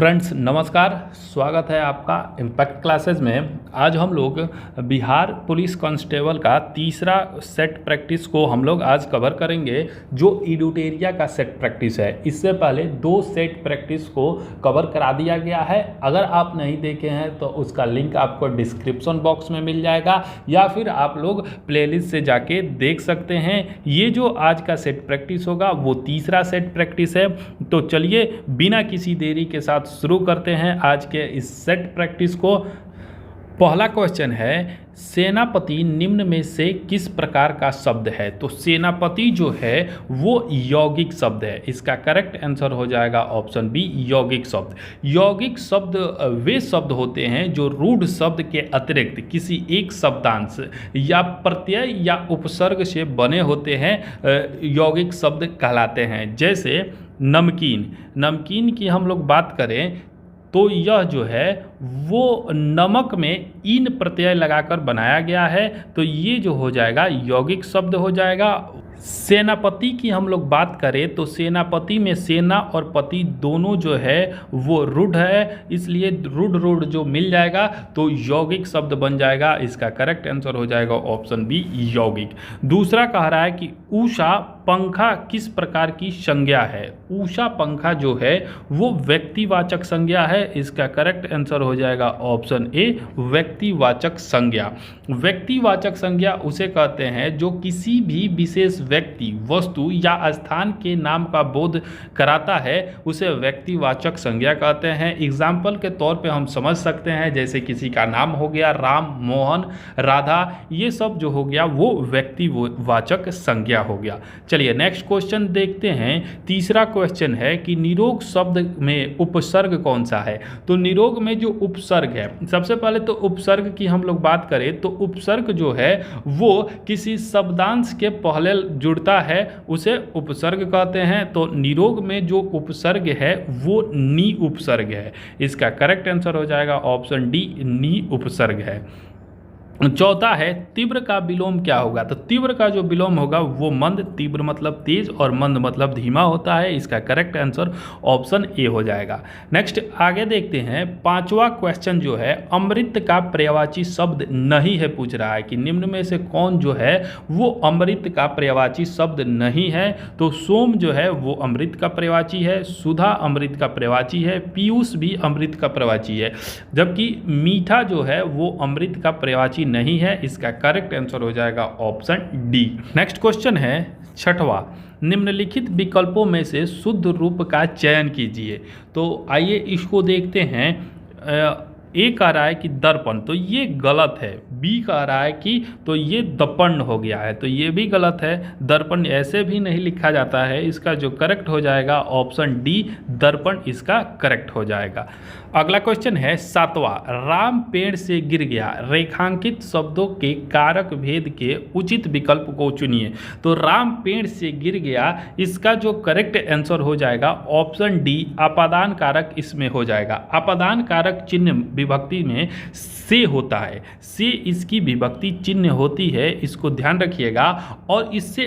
Friends नमस्कार, स्वागत है आपका इम्पैक्ट क्लासेस में। आज हम लोग बिहार पुलिस कांस्टेबल का तीसरा सेट प्रैक्टिस को हम लोग आज कवर करेंगे, जो एडुटेरिया का सेट प्रैक्टिस है। इससे पहले दो सेट प्रैक्टिस को कवर करा दिया गया है। अगर आप नहीं देखे हैं तो उसका लिंक आपको डिस्क्रिप्शन बॉक्स में मिल जाएगा, या फिर आप लोग प्लेलिस्ट से जाके देख सकते हैं। ये जो आज का सेट प्रैक्टिस होगा वो तीसरा सेट प्रैक्टिस है। तो चलिए बिना किसी देरी के साथ शुरू करते हैं आज के इस सेट प्रैक्टिस को। पहला क्वेश्चन है, सेनापति निम्न में से किस प्रकार का शब्द है? तो सेनापति जो है वो यौगिक शब्द है। इसका करेक्ट आंसर हो जाएगा ऑप्शन बी, यौगिक शब्द। यौगिक शब्द वे शब्द होते हैं जो रूढ़ शब्द के अतिरिक्त किसी एक शब्दांश या प्रत्यय या उपसर्ग से बने होते हैं, यौगिक शब्द कहलाते हैं। जैसे नमकीन की हम लोग बात करें तो यह जो है वो नमक में इन प्रत्यय लगाकर बनाया गया है, तो ये जो हो जाएगा यौगिक शब्द हो जाएगा। सेनापति की हम लोग बात करें तो सेनापति में सेना और पति दोनों जो है वो रूढ़ है, इसलिए रूढ़ जो मिल जाएगा तो यौगिक शब्द बन जाएगा। इसका करेक्ट आंसर हो जाएगा ऑप्शन बी, यौगिक। दूसरा कह रहा है कि उषा पंखा किस प्रकार की संज्ञा है? उषा पंखा जो है वो व्यक्तिवाचक संज्ञा है। इसका करेक्ट आंसर हो जाएगा ऑप्शन ए, व्यक्तिवाचक संज्ञा। व्यक्तिवाचक संज्ञा उसे कहते हैं जो किसी भी विशेष व्यक्ति, वस्तु या स्थान के नाम का बोध कराता है, उसे व्यक्तिवाचक संज्ञा कहते हैं। एग्जाम्पल के तौर पे हम समझ सकते हैं, जैसे किसी का नाम हो गया राम, मोहन, राधा, ये सब जो हो गया वो व्यक्तिवाचक संज्ञा हो गया। चलिए नेक्स्ट क्वेश्चन देखते हैं। तीसरा क्वेश्चन है कि निरोग शब्द में उपसर्ग कौन सा है? तो निरोग में जो उपसर्ग है, सबसे पहले तो उपसर्ग की हम लोग बात करें तो उपसर्ग जो है वो किसी शब्दांश के पहले जुड़ता है, उसे उपसर्ग कहते हैं। तो निरोग में जो उपसर्ग है वो नी उपसर्ग है। इसका करेक्ट आंसर हो जाएगा ऑप्शन डी, नी उपसर्ग है। चौथा है, तीव्र का विलोम क्या होगा? तो तीव्र का जो विलोम होगा वो मंद, तीव्र मतलब तेज और मंद मतलब धीमा होता है। इसका करेक्ट आंसर ऑप्शन ए हो जाएगा। नेक्स्ट आगे देखते हैं। पांचवा क्वेश्चन जो है, अमृत का पर्यायवाची शब्द नहीं है, पूछ रहा है कि निम्न में से कौन जो है वो अमृत का पर्यायवाची शब्द नहीं है? तो सोम जो है वो अमृत का पर्यायवाची है, सुधा अमृत का पर्यायवाची है, पीयूष भी अमृत का पर्यायवाची है, जबकि मीठा जो है वो अमृत का पर्यायवाची नहीं है। इसका करेक्ट आंसर हो जाएगा ऑप्शन डी। नेक्स्ट क्वेश्चन है छठवां, निम्नलिखित विकल्पों में से शुद्ध रूप का चयन कीजिए। तो आइए इसको देखते हैं। ए कह रहा है कि दर्पण, तो ये गलत है। बी कह रहा है कि तो ये दर्पण हो गया है, तो ये भी गलत है। दर्पण ऐसे भी नहीं लिखा जाता है। इसका जो करेक्ट हो जाएगा ऑप्शन डी, दर्पण इसका करेक्ट हो जाएगा। अगला क्वेश्चन है सातवां, राम पेड़ से गिर गया, रेखांकित शब्दों के कारक भेद के उचित विकल्प को चुनिए। तो राम पेड़ से गिर गया, इसका जो करेक्ट आंसर हो जाएगा ऑप्शन डी, अपादान कारक इसमें हो जाएगा। अपादान कारक चिन्ह विभक्ति में से होता है, से इसकी विभक्ति चिन्ह होती है, इसको ध्यान रखिएगा। और इससे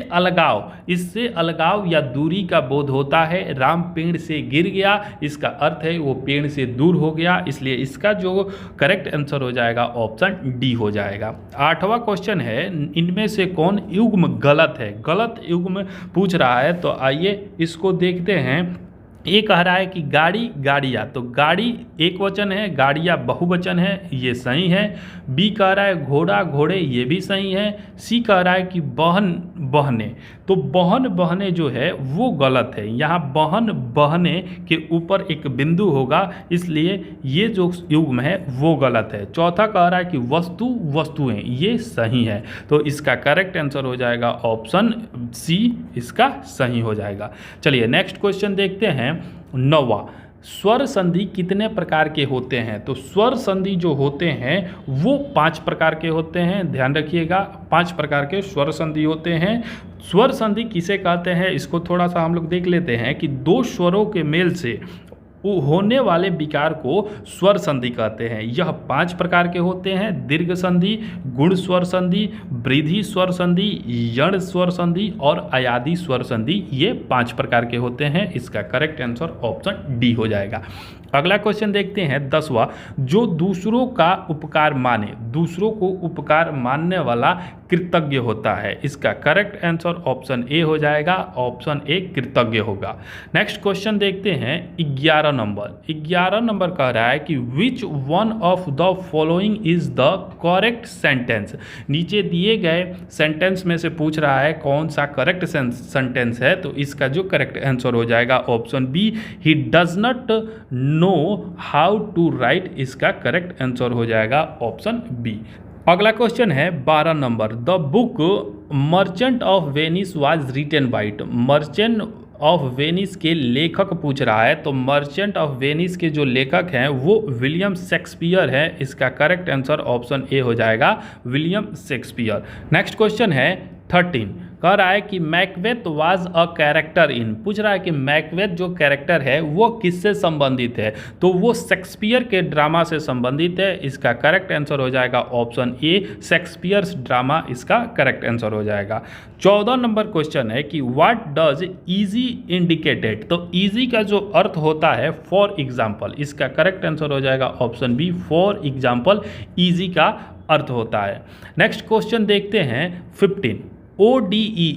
अलगाव या दूरी का बोध होता है। राम पेड़ से गिर गया, इसका अर्थ है वो पेड़ से दूर हो गया, इसलिए इसका जो करेक्ट आंसर हो जाएगा ऑप्शन डी हो जाएगा। आठवां क्वेश्चन है, इनमें से कौन युग्म गलत है? गलत युग्म पूछ रहा है, तो आइए इसको देखते हैं। ये कह रहा है कि गाड़ी, गाड़ियाँ, तो गाड़ी एक वचन है, गाड़ियाँ बहुवचन है, ये सही है। बी कह रहा है घोड़ा, घोड़े, ये भी सही है। सी कह रहा है कि बहन, बहने, तो बहन, बहने जो है वो गलत है। यहाँ बहन, बहने के ऊपर एक बिंदु होगा, इसलिए ये जो युग्म है वो गलत है। चौथा कह रहा है कि वस्तु, वस्तुएं, ये सही है। तो इसका करेक्ट आंसर हो जाएगा ऑप्शन सी, इसका सही हो जाएगा। चलिए नेक्स्ट क्वेश्चन देखते हैं। नौवां, स्वर संधि कितने प्रकार के होते हैं? तो स्वर संधि जो होते हैं वो 5 प्रकार के होते हैं। ध्यान रखिएगा, 5 प्रकार के स्वर संधि होते हैं। स्वर संधि किसे कहते हैं इसको थोड़ा सा हम लोग देख लेते हैं कि दो स्वरों के मेल से होने वाले विकार को स्वर संधि कहते हैं। यह 5 प्रकार के होते हैं: दीर्घ संधि, गुण स्वर संधि, वृद्धि स्वर संधि, यण स्वर संधि और अयादि स्वर संधि। ये 5 प्रकार के होते हैं। इसका करेक्ट आंसर ऑप्शन डी हो जाएगा। अगला क्वेश्चन देखते हैं 10वां, जो दूसरों का उपकार माने, दूसरों को उपकार मानने वाला कृतज्ञ होता है। इसका करेक्ट आंसर ऑप्शन ए हो जाएगा, ऑप्शन ए कृतज्ञ होगा। नेक्स्ट क्वेश्चन देखते हैं 11 नंबर। 11 नंबर कह रहा है कि which one of the following is the correct sentence. नीचे दिए गए सेंटेंस में से पूछ रहा है कौन सा करेक्ट सेंटेंस है, तो इसका जो करेक्ट आंसर हो जाएगा option B, he does not know how to write. इसका करेक्ट आंसर हो जाएगा ऑप्शन बी। अगला क्वेश्चन है 12 number, the book merchant of Venice was written by. Merchant of Venice के लेखक पूछ रहा है, तो मर्चेंट ऑफ वेनिस के जो लेखक हैं वो विलियम शेक्सपियर है। इसका करेक्ट आंसर ऑप्शन ए हो जाएगा, विलियम शेक्सपियर। नेक्स्ट क्वेश्चन है 13, कह रहा है कि Macbeth was a character in. पूछ रहा है कि मैकबेथ जो कैरेक्टर है वो किससे संबंधित है, तो वो शेक्सपियर के ड्रामा से संबंधित है। इसका करेक्ट आंसर हो जाएगा ऑप्शन ए, शेक्सपियर्स ड्रामा इसका करेक्ट आंसर हो जाएगा। 14 नंबर क्वेश्चन है कि व्हाट डज इजी इंडिकेटेड। तो इजी का जो अर्थ होता है फॉर एग्जाम्पल, इसका करेक्ट आंसर हो जाएगा option B, for example easy का अर्थ होता है। नेक्स्ट क्वेश्चन देखते हैं 15, ODE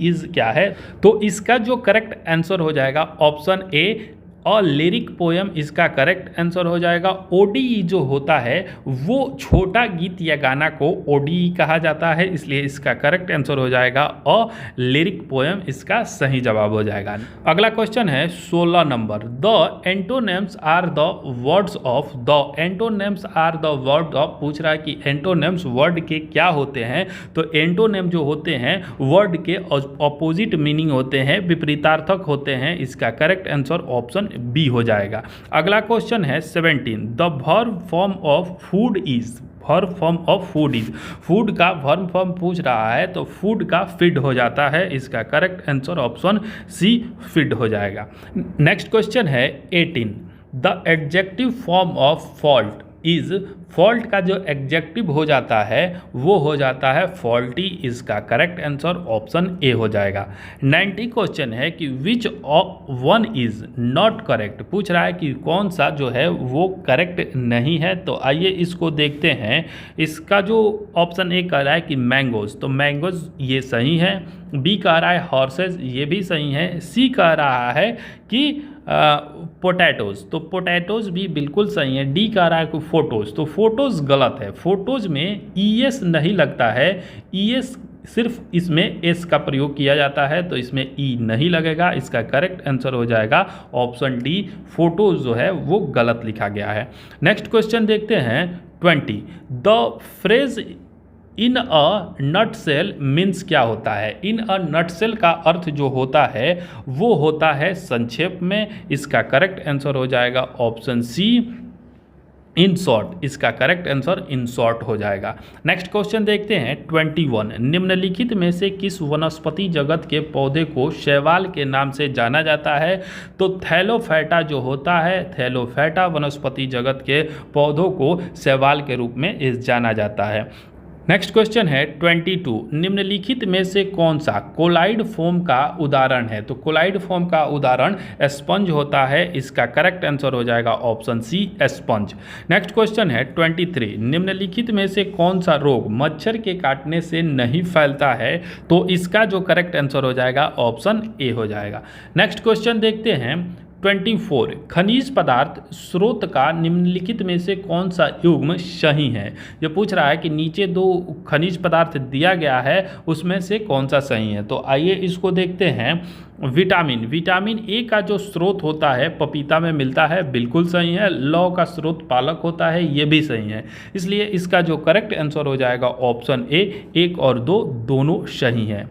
इज क्या है, तो इसका जो करेक्ट आंसर हो जाएगा ऑप्शन ए, और लिरिक पोएम इसका करेक्ट आंसर हो जाएगा। ODE जो होता है वो छोटा गीत या गाना को ODE कहा जाता है, इसलिए इसका करेक्ट आंसर हो जाएगा और लिरिक पोएम इसका सही जवाब हो जाएगा। अगला क्वेश्चन है 16 number, the antonyms are the words of. The antonyms are the word of. पूछ रहा है कि एंटोनेम्स वर्ड के क्या होते हैं, तो एंटोनेम जो होते हैं वर्ड के ऑपोजिट मीनिंग होते हैं, विपरीतार्थक होते हैं। इसका करेक्ट आंसर ऑप्शन बी हो जाएगा। अगला क्वेश्चन है 17, the verb form of food is. Verb form of food is, food का वर्ब फॉर्म पूछ रहा है, तो फूड का फीड हो जाता है। इसका correct answer option C, feed हो जाएगा। नेक्स्ट क्वेश्चन है 18, the adjective form of fault is. Fault का जो एडजेक्टिव हो जाता है वो हो जाता है फॉल्टी। इसका करेक्ट आंसर ऑप्शन ए हो जाएगा। 90 क्वेश्चन है कि which one is not correct. पूछ रहा है कि कौन सा जो है वो करेक्ट नहीं है, तो आइए इसको देखते हैं। इसका जो ऑप्शन ए कह रहा है कि मैंगोज, तो मैंगोज ये सही है। बी कह रहा है हॉर्सेज, ये भी सही है। सी कह रहा है कि पोटैटोज, तो पोटैटोज भी बिल्कुल सही है। डी कह रहा है कि फोटोज, तो फोटोज गलत है। फोटोज में ईएस नहीं लगता है, ईएस सिर्फ इसमें एस का प्रयोग किया जाता है, तो इसमें ई नहीं लगेगा। इसका करेक्ट आंसर हो जाएगा ऑप्शन डी, फोटोज जो है वो गलत लिखा गया है। नेक्स्ट क्वेश्चन देखते हैं 20, the phrase in a nutshell means क्या होता है। इन अ नटसेल का अर्थ जो होता है वो होता है संक्षेप में। इसका करेक्ट आंसर हो जाएगा ऑप्शन सी, इन शॉर्ट। इसका करेक्ट आंसर इन शॉर्ट हो जाएगा। नेक्स्ट क्वेश्चन देखते हैं 21, निम्नलिखित में से किस वनस्पति जगत के पौधे को शैवाल के नाम से जाना जाता है, तो थैलोफैटा जो होता है, थैलोफैटा वनस्पति जगत के पौधों को शैवाल के रूप में जाना जाता है। नेक्स्ट क्वेश्चन है 22, निम्नलिखित में से कौन सा कोलाइड फोम का उदाहरण है, तो कोलाइड फोम का उदाहरण स्पंज होता है। इसका करेक्ट आंसर हो जाएगा option C, sponge. Next question है 23, निम्नलिखित में से कौन सा रोग मच्छर के काटने से नहीं फैलता है, तो इसका जो करेक्ट आंसर हो जाएगा ऑप्शन ए हो जाएगा। नेक्स्ट क्वेश्चन देखते हैं 24, खनिज पदार्थ स्रोत का निम्नलिखित में से कौन सा युग्म सही है। ये पूछ रहा है कि नीचे दो खनिज पदार्थ दिया गया है, उसमें से कौन सा सही है, तो आइए इसको देखते हैं। विटामिन ए का जो स्रोत होता है पपीता में मिलता है, बिल्कुल सही है। लौ का स्रोत पालक होता है, ये भी सही है। इसलिए इसका जो करेक्ट आंसर हो जाएगा ऑप्शन ए, 1 और 2 दोनों सही हैं।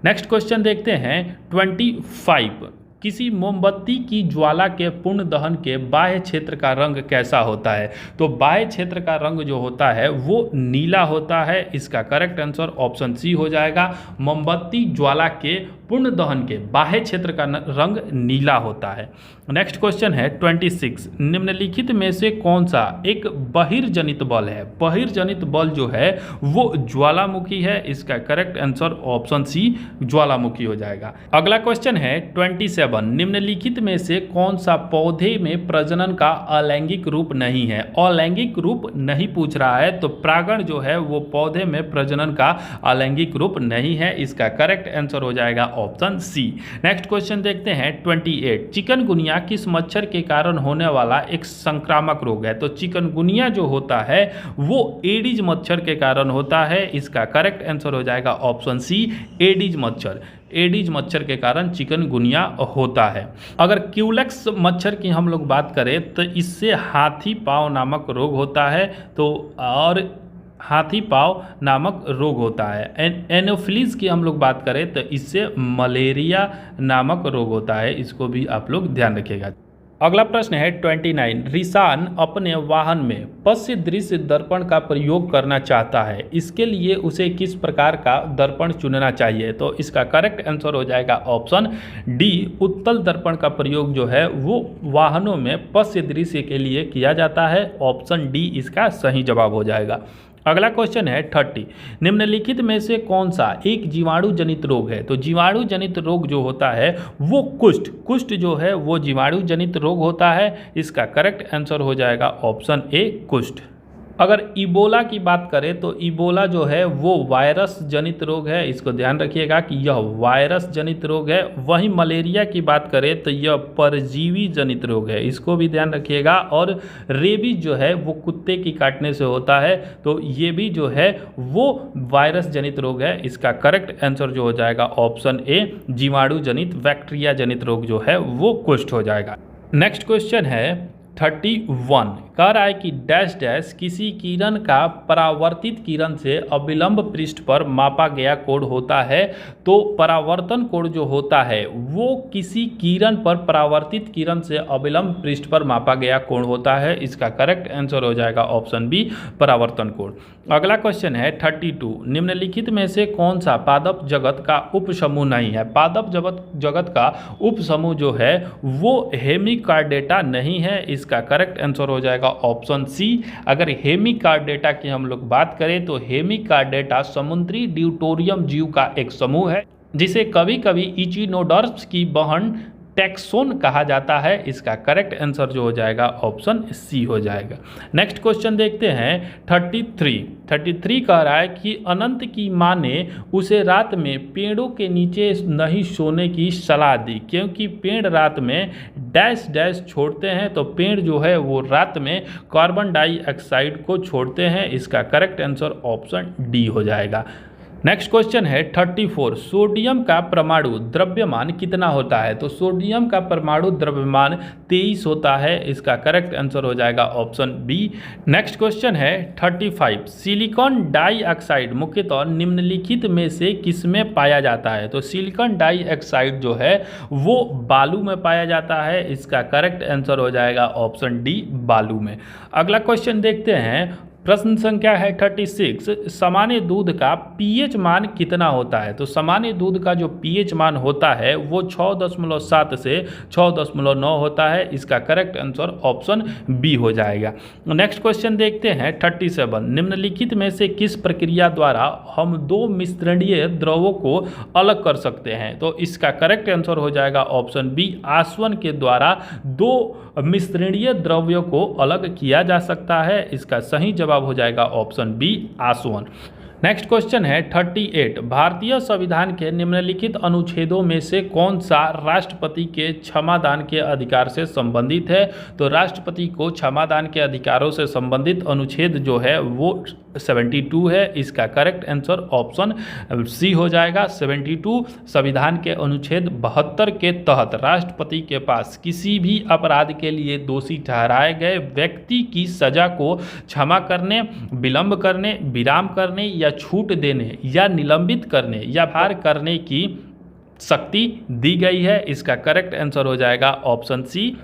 नेक्स्ट क्वेश्चन देखते हैं 25, किसी मोमबत्ती की ज्वाला के पूर्ण दहन के बाह्य क्षेत्र का रंग कैसा होता है, तो बाह्य क्षेत्र का रंग जो होता है वो नीला होता है। इसका करेक्ट आंसर ऑप्शन सी हो जाएगा। मोमबत्ती ज्वाला के पूर्ण दहन के बाह्य क्षेत्र का रंग नीला होता है। नेक्स्ट क्वेश्चन है 26, निम्नलिखित में से कौन सा एक बहिर्जनित बल है? बहिर्जनित बल जो है वो ज्वालामुखी है। इसका करेक्ट आंसर ऑप्शन सी ज्वालामुखी हो जाएगा। अगला क्वेश्चन है 27, निम्नलिखित में से कौन सा पौधे में प्रजनन का अलैंगिक रूप नहीं है? अलैंगिक रूप नहीं पूछ रहा है, तो परागण जो है वो पौधे में प्रजनन का अलैंगिक रूप नहीं है। इसका करेक्ट आंसर हो जाएगा ऑप्शन सी। नेक्स्ट क्वेश्चन देखते हैं 28, चिकनगुनिया किस मच्छर के कारण होने वाला एक संक्रामक रोग है? तो चिकनगुनिया जो होता है वो एडिज मच्छर के कारण होता है। इसका करेक्ट आंसर हो जाएगा ऑप्शन सी एडिज मच्छर। एडिज मच्छर के कारण चिकनगुनिया होता है। अगर क्यूलेक्स मच्छर की हम लोग बात करें तो इससे हाथी पाँव नामक रोग होता है। तो और हाथी पाँव नामक रोग होता है। एनोफिलीज की हम लोग बात करें तो इससे मलेरिया नामक रोग होता है। इसको भी आप लोग ध्यान रखिएगा। अगला प्रश्न है 29, रिसान अपने वाहन में पश्य दृश्य दर्पण का प्रयोग करना चाहता है। इसके लिए उसे किस प्रकार का दर्पण चुनना चाहिए? तो इसका करेक्ट आंसर हो जाएगा ऑप्शन डी उत्तल दर्पण का प्रयोग जो है वो वाहनों में पश्य दृश्य के लिए किया जाता है। ऑप्शन डी इसका सही जवाब हो जाएगा। अगला क्वेश्चन है 30, निम्नलिखित में से कौन सा एक जीवाणु जनित रोग है? तो जीवाणु जनित रोग जो होता है वो कुष्ठ जो है वो जीवाणु जनित रोग होता है। इसका करेक्ट आंसर हो जाएगा ऑप्शन ए कुष्ठ। अगर इबोला की बात करें तो इबोला जो है वो वायरस जनित रोग है। इसको ध्यान रखिएगा कि यह वायरस जनित रोग है। वहीं मलेरिया की बात करें तो यह परजीवी जनित रोग है। इसको भी ध्यान रखिएगा। और रेबीज जो है वो कुत्ते की काटने से होता है। तो ये भी जो है वो वायरस जनित रोग है। इसका करेक्ट आंसर जो हो जाएगा ऑप्शन ए जीवाणु जनित बैक्टीरिया जनित रोग जो है वो कुष्ठ हो जाएगा। नेक्स्ट क्वेश्चन है 31, कह रहा है कि डैश डैश किसी किरण का परावर्तित किरण से अविलंब पृष्ठ पर मापा गया कोण होता है। तो परावर्तन कोण जो होता है वो किसी किरण पर परावर्तित किरण से अविलंब पृष्ठ पर मापा गया कोण होता है। इसका करेक्ट आंसर हो जाएगा ऑप्शन बी परावर्तन कोण। अगला क्वेश्चन है 32, निम्नलिखित में से कौन सा पादप जगत का उपसमूह नहीं है? पादप जगत का उपसमूह जो है वो हेमिकार्डेटा नहीं है। इसका करेक्ट आंसर हो जाएगा ऑप्शन सी। अगर हेमिकार्डेटा की हम लोग बात करें तो हेमिकार्डेटा समुद्री ड्यूटोरियम जीव का एक समूह है जिसे कभी कभी इचिनोडर्म्स की बहन टैक्सोन कहा जाता है। इसका करेक्ट आंसर जो हो जाएगा ऑप्शन सी हो जाएगा। नेक्स्ट क्वेश्चन देखते हैं 33 कह रहा है कि अनंत की माँ ने उसे रात में पेड़ों के नीचे नहीं सोने की सलाह दी क्योंकि पेड़ रात में डैश डैश छोड़ते हैं। तो पेड़ जो है वो रात में कार्बन डाइऑक्साइड को छोड़ते हैं। इसका करेक्ट आंसर ऑप्शन डी हो जाएगा। नेक्स्ट क्वेश्चन है 34, सोडियम का परमाणु द्रव्यमान कितना होता है? तो सोडियम का परमाणु द्रव्यमान 23 होता है। इसका करेक्ट आंसर हो जाएगा ऑप्शन बी। नेक्स्ट क्वेश्चन है 35, सिलिकॉन डाइऑक्साइड मुख्यतः निम्नलिखित में से किसमें पाया जाता है? तो सिलिकॉन डाइऑक्साइड जो है वो बालू में पाया जाता है। इसका करेक्ट आंसर हो जाएगा ऑप्शन डी बालू में। अगला क्वेश्चन देखते हैं, प्रश्न संख्या है 36, सामान्य दूध का पीएच मान कितना होता है? तो सामान्य दूध का जो पीएच मान होता है वो 6.7 से 6.9 होता है। इसका करेक्ट आंसर ऑप्शन बी हो जाएगा। नेक्स्ट क्वेश्चन देखते हैं 37, निम्नलिखित में से किस प्रक्रिया द्वारा हम दो मिश्रणीय द्रवों को अलग कर सकते हैं? तो इसका करेक्ट आंसर हो जाएगा ऑप्शन बी, आसवन के द्वारा दो मिश्रणीय द्रव्यों को अलग किया जा सकता है। इसका सही जवाब हो जाएगा ऑप्शन बी आसवन। नेक्स्ट क्वेश्चन है 38, भारतीय संविधान के निम्नलिखित अनुच्छेदों में से कौन सा राष्ट्रपति के क्षमादान के अधिकार से संबंधित है? तो राष्ट्रपति को क्षमादान के अधिकारों से संबंधित अनुच्छेद जो है वो 72 है। इसका करेक्ट आंसर ऑप्शन सी हो जाएगा। 72 संविधान के अनुच्छेद 72 के तहत राष्ट्रपति के पास किसी भी अपराध के लिए दोषी ठहराए गए व्यक्ति की सजा को क्षमा करने, विलंब करने, विराम करने या छूट देने या निलंबित करने या भार करने की शक्ति दी गई है। इसका करेक्ट आंसर हो जाएगा ऑप्शन सी।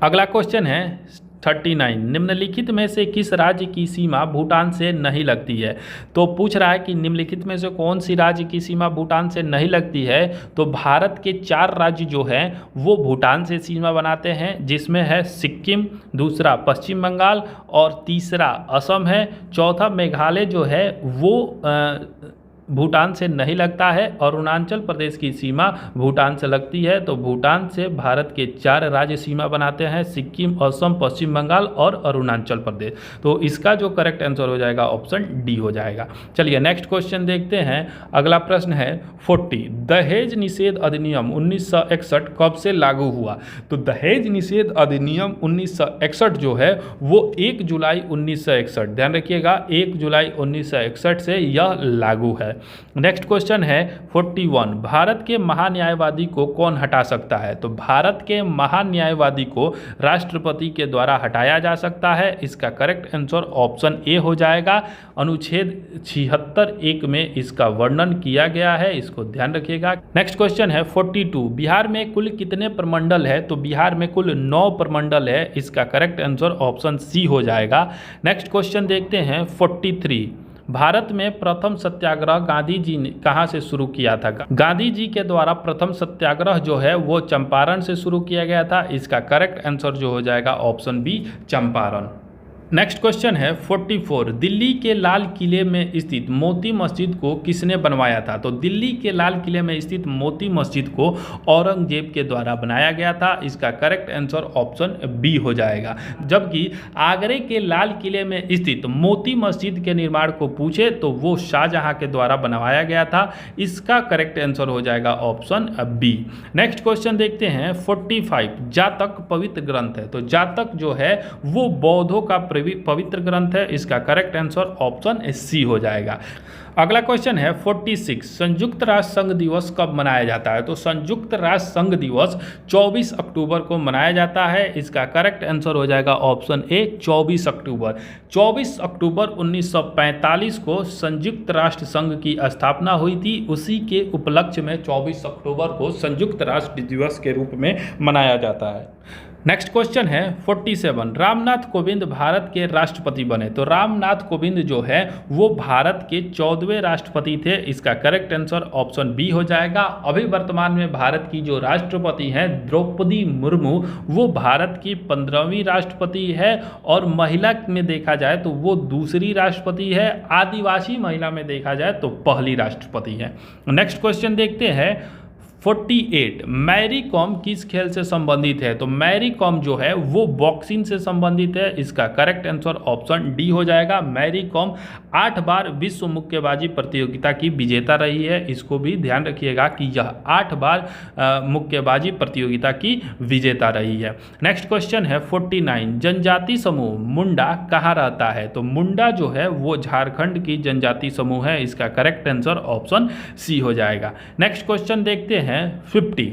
अगला क्वेश्चन है 39 निम्नलिखित में से किस राज्य की सीमा भूटान से नहीं लगती है। तो पूछ रहा है कि निम्नलिखित में से कौन सी राज्य की सीमा भूटान से नहीं लगती है। तो भारत के 4 राज्य जो हैं वो भूटान से सीमा बनाते हैं, जिसमें है सिक्किम, दूसरा पश्चिम बंगाल और तीसरा असम है। चौथा मेघालय जो है वो भूटान से नहीं लगता है। और अरुणाचल प्रदेश की सीमा भूटान से लगती है। तो भूटान से भारत के 4 राज्य सीमा बनाते हैं, सिक्किम, असम, पश्चिम बंगाल और अरुणाचल प्रदेश। तो इसका जो करेक्ट आंसर हो जाएगा ऑप्शन डी हो जाएगा। चलिए नेक्स्ट क्वेश्चन देखते हैं। अगला प्रश्न है 40 दहेज निषेध अधिनियम 1961 कब से लागू हुआ। तो दहेज निषेध अधिनियम 1961 जो है वो 1 जुलाई 1961, ध्यान रखिएगा 1 जुलाई 1961 से यह लागू है। नेक्स्ट क्वेश्चन है 41 भारत के महान्यायवादी को कौन हटा सकता है। तो भारत के महान्यायवादी को राष्ट्रपति के द्वारा हटाया जा सकता है। इसका करेक्ट आंसर ऑप्शन ए हो जाएगा। अनुच्छेद 76(1) में इसका वर्णन किया गया है, इसको ध्यान रखिएगा। नेक्स्ट क्वेश्चन है 42 बिहार में कुल कितने प्रमंडल है। तो बिहार में कुल 9 प्रमंडल है, इसका करेक्ट आंसर ऑप्शन सी हो जाएगा। नेक्स्ट क्वेश्चन देखते हैं 43 भारत में प्रथम सत्याग्रह गांधी जी ने कहाँ से शुरू किया था। गांधी जी के द्वारा प्रथम सत्याग्रह जो है वो चंपारण से शुरू किया गया था। इसका करेक्ट आंसर जो हो जाएगा option B Champaran. Next question है 44 दिल्ली के लाल किले में स्थित मोती मस्जिद को किसने बनवाया था। तो दिल्ली के लाल किले में स्थित मोती मस्जिद को औरंगजेब के द्वारा बनाया गया था। इसका करेक्ट आंसर ऑप्शन बी हो जाएगा। जबकि आगरे के लाल किले में स्थित मोती मस्जिद के निर्माण को पूछे तो वो शाहजहां के द्वारा बनवाया गया था। इसका करेक्ट आंसर हो जाएगा ऑप्शन बी। नेक्स्ट क्वेश्चन देखते हैं 45 जातक पवित्र ग्रंथ है। तो जातक जो है वो बौद्धों का पवित्र ग्रंथ है। इसका करेक्ट आंसर ऑप्शन सी हो जाएगा। अगला क्वेश्चन है 46 संयुक्त राष्ट्र संघ दिवस कब मनाया जाता है। तो संयुक्त राष्ट्र संघ दिवस 24 अक्टूबर को मनाया जाता है। इसका करेक्ट आंसर हो जाएगा ऑप्शन ए 24 अक्टूबर। 24 अक्टूबर 1945 को संयुक्त राष्ट्र संघ की स्थापना हुई थी। उसी के उपलक्ष्य में 24 अक्टूबर को संयुक्त राष्ट्र दिवस के रूप में मनाया जाता है। नेक्स्ट क्वेश्चन है 47 रामनाथ कोविंद भारत के राष्ट्रपति बने। तो रामनाथ कोविंद जो है वो भारत के 14वें राष्ट्रपति थे। इसका करेक्ट आंसर ऑप्शन बी हो जाएगा। अभी वर्तमान में भारत की जो राष्ट्रपति हैं द्रौपदी मुर्मू, वो भारत की 15वीं राष्ट्रपति है। और महिला में देखा जाए तो वो दूसरी राष्ट्रपति है। आदिवासी महिला में देखा जाए तो पहली राष्ट्रपति है। नेक्स्ट क्वेश्चन देखते हैं 48 मैरी कॉम किस खेल से संबंधित है। तो मैरी कॉम जो है वो बॉक्सिंग से संबंधित है। इसका करेक्ट आंसर ऑप्शन डी हो जाएगा। मैरी कॉम 8 बार विश्व मुक्केबाजी प्रतियोगिता की विजेता रही है। इसको भी ध्यान रखिएगा कि यह 8 बार मुक्केबाजी प्रतियोगिता की विजेता रही है। नेक्स्ट क्वेश्चन है 49 जनजाति समूह मुंडा कहाँ रहता है। तो मुंडा जो है वो झारखंड की जनजाति समूह है। इसका करेक्ट आंसर ऑप्शन सी हो जाएगा। नेक्स्ट क्वेश्चन देखते हैं 50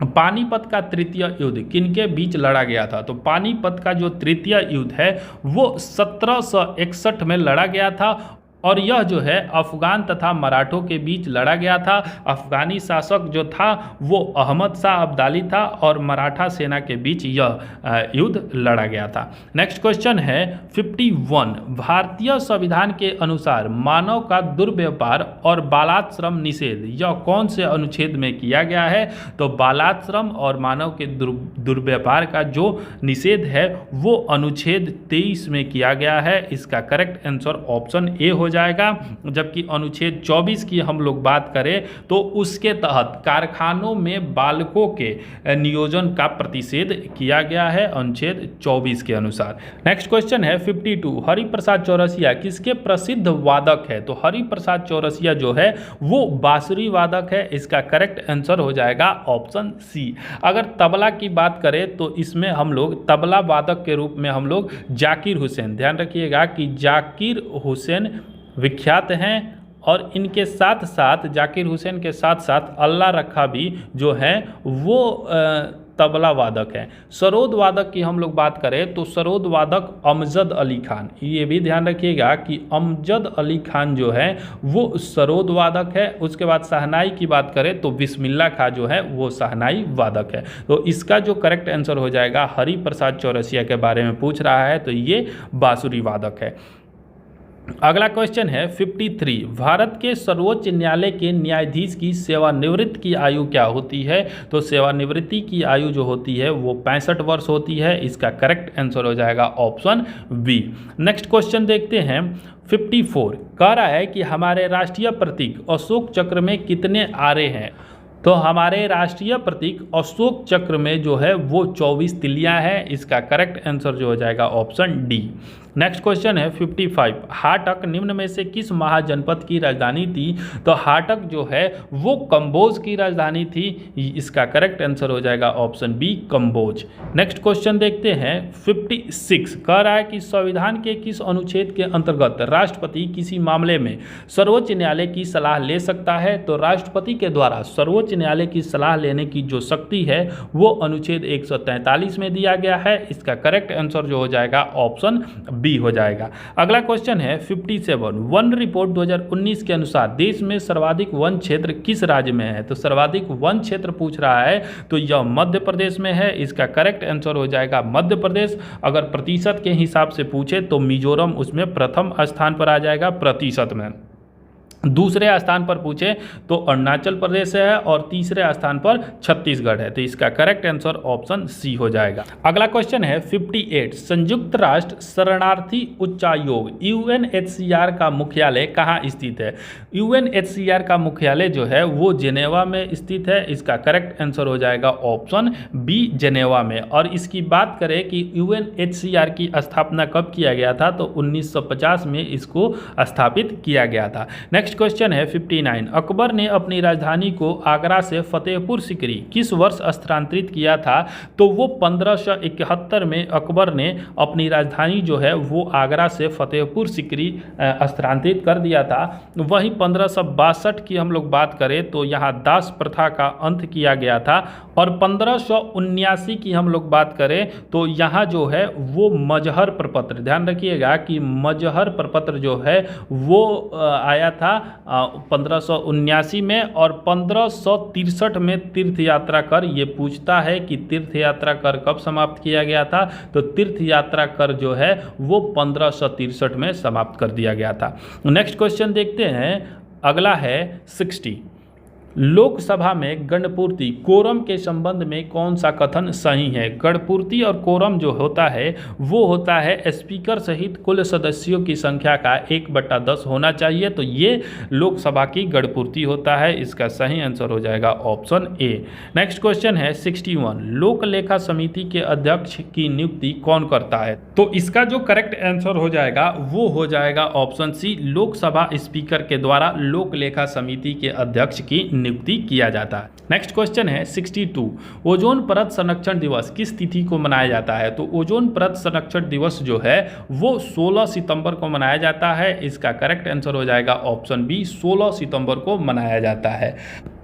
पानीपत का तृतीय युद्ध किनके बीच लड़ा गया था। तो पानीपत का जो तृतीय युद्ध है वो 1761 में लड़ा गया था। और यह जो है अफगान तथा मराठों के बीच लड़ा गया था। अफगानी शासक जो था वो अहमद शाह अब्दाली था और मराठा सेना के बीच यह युद्ध लड़ा गया था। नेक्स्ट क्वेश्चन है 51 भारतीय संविधान के अनुसार मानव का दुर्व्यवहार और बालाश्रम निषेध यह कौन से अनुच्छेद में किया गया है। तो बालाश्रम और मानव के दुर्व्यवहार का जो निषेध है वो अनुच्छेद 23 में किया गया है। इसका करेक्ट आंसर ऑप्शन ए हो जाएगा। जबकि अनुच्छेद 24 की हम लोग बात करें तो उसके तहत कारखानों में बालकों के नियोजन का प्रतिषेध किया गया है अनुच्छेद 24 के अनुसार। नेक्स्ट क्वेश्चन है 52 हरिप्रसाद चौरसिया किसके प्रसिद्ध वादक है। तो हरिप्रसाद चौरसिया जो है वो बांसुरी वादक है। इसका करेक्ट आंसर हो जाएगा ऑप्शन सी। अगर तबला की बात करें तो इसमें हम लोग तबला वादक के रूप में हम लोग जाकिर हुसैन, ध्यान रखिएगा कि जाकिर हुसैन विख्यात हैं। और इनके साथ साथ जाकिर हुसैन के साथ साथ अल्लाह रखा भी जो है वो तबला वादक हैं। सरोद वादक की हम लोग बात करें तो सरोद वादक अमजद अली खान, ये भी ध्यान रखिएगा कि अमजद अली खान जो है वो सरोद वादक है। उसके बाद शहनाई की बात करें तो बिस्मिल्लाह खां जो है वो शहनाई वादक है। तो इसका जो करेक्ट आंसर हो जाएगा, हरि प्रसाद चौरसिया के बारे में पूछ रहा है तो ये बांसुरी वादक है। अगला क्वेश्चन है 53, भारत के सर्वोच्च न्यायालय के न्यायाधीश की सेवानिवृत्ति की आयु क्या होती है? तो सेवानिवृत्ति की आयु जो होती है वो 65 वर्ष होती है। इसका करेक्ट आंसर हो जाएगा ऑप्शन बी। नेक्स्ट क्वेश्चन देखते हैं 54, कह रहा है कि हमारे राष्ट्रीय प्रतीक अशोक चक्र में कितने आरे हैं? तो हमारे राष्ट्रीय प्रतीक अशोक चक्र में जो है वो 24 तिलियां है। इसका करेक्ट आंसर जो हो जाएगा ऑप्शन डी। नेक्स्ट क्वेश्चन है 55, हाटक निम्न में से किस महाजनपद की राजधानी थी? तो हाटक जो है वो कंबोज की राजधानी थी। इसका करेक्ट आंसर हो जाएगा option B, Kamboj. Next question देखते हैं 56, कह रहा है कि संविधान के किस अनुच्छेद के अंतर्गत राष्ट्रपति किसी मामले में सर्वोच्च न्यायालय की सलाह ले सकता है? तो राष्ट्रपति के द्वारा सर्वोच्च न्यायालय की सलाह लेने की जो शक्ति है वो अनुच्छेद 143 में दिया गया है। इसका करेक्ट आंसर जो हो जाएगा ऑप्शन बी हो जाएगा। अगला क्वेश्चन है 57, वन रिपोर्ट 2019 के अनुसार देश में सर्वाधिक वन क्षेत्र किस राज्य में है? तो सर्वाधिक वन क्षेत्र पूछ रहा है तो यह मध्य प्रदेश में है। इसका करेक्ट आंसर हो जाएगा मध्य प्रदेश। अगर प्रतिशत के हिसाब से पूछे तो मिजोरम उसमें प्रथम स्थान पर आ जाएगा प्रतिशत में। दूसरे स्थान पर पूछे तो अरुणाचल प्रदेश है और तीसरे स्थान पर छत्तीसगढ़ है। तो इसका करेक्ट आंसर ऑप्शन सी हो जाएगा। अगला क्वेश्चन है 58, संयुक्त राष्ट्र शरणार्थी उच्चायोग यूएनएचसीआर का मुख्यालय कहाँ स्थित है? यूएनएचसीआर का मुख्यालय जो है वो जेनेवा में स्थित है। इसका करेक्ट आंसर हो जाएगा ऑप्शन बी, जेनेवा में। और इसकी बात करें कि यूएनएचसीआर की स्थापना कब किया गया था? तो 1950 में इसको स्थापित किया गया था। नेक्स्ट क्वेश्चन है 59, अकबर ने अपनी राजधानी को आगरा से फतेहपुर सीकरी किस वर्ष स्थानांतरित किया था? तो वो 1571 में अकबर ने अपनी राजधानी जो है वो आगरा से फतेहपुर सीकरी स्थानांतरित कर दिया था। वहीं 1562 की हम लोग बात करें तो यहाँ दास प्रथा का अंत किया गया था। और 1579 की हम लोग बात करें तो यहाँ जो है वो मजहर प्रपत्र, ध्यान रखिएगा कि मजहर प्रपत्र जो है वो आया था 1579 में। और 1563 में तीर्थ यात्रा कर, ये पूछता है कि तीर्थ यात्रा कर कब समाप्त किया गया था? तो तीर्थ यात्रा कर जो है वो 1563 में समाप्त कर दिया गया था। नेक्स्ट क्वेश्चन देखते हैं, अगला है 60, लोकसभा में गणपूर्ति कोरम के संबंध में कौन सा कथन सही है? गणपूर्ति और कोरम जो होता है वो होता है स्पीकर सहित कुल सदस्यों की संख्या का 1/10 होना चाहिए। तो ये लोकसभा की गणपूर्ति होता है। इसका सही आंसर हो जाएगा ऑप्शन ए। नेक्स्ट क्वेश्चन है 61, लोक लेखा समिति के अध्यक्ष की नियुक्ति कौन करता है? तो इसका जो करेक्ट आंसर हो जाएगा वो हो जाएगा ऑप्शन सी, लोकसभा स्पीकर के द्वारा लोक लेखा समिति के अध्यक्ष की नियुक्ति किया जाता है। नेक्स्ट क्वेश्चन है 62, ओजोन परत संरक्षण दिवस किस तिथि को मनाया जाता है? तो ओजोन परत संरक्षण दिवस जो है वो 16 सितंबर को मनाया जाता है। इसका करेक्ट आंसर हो जाएगा ऑप्शन बी, 16 सितंबर को मनाया जाता है।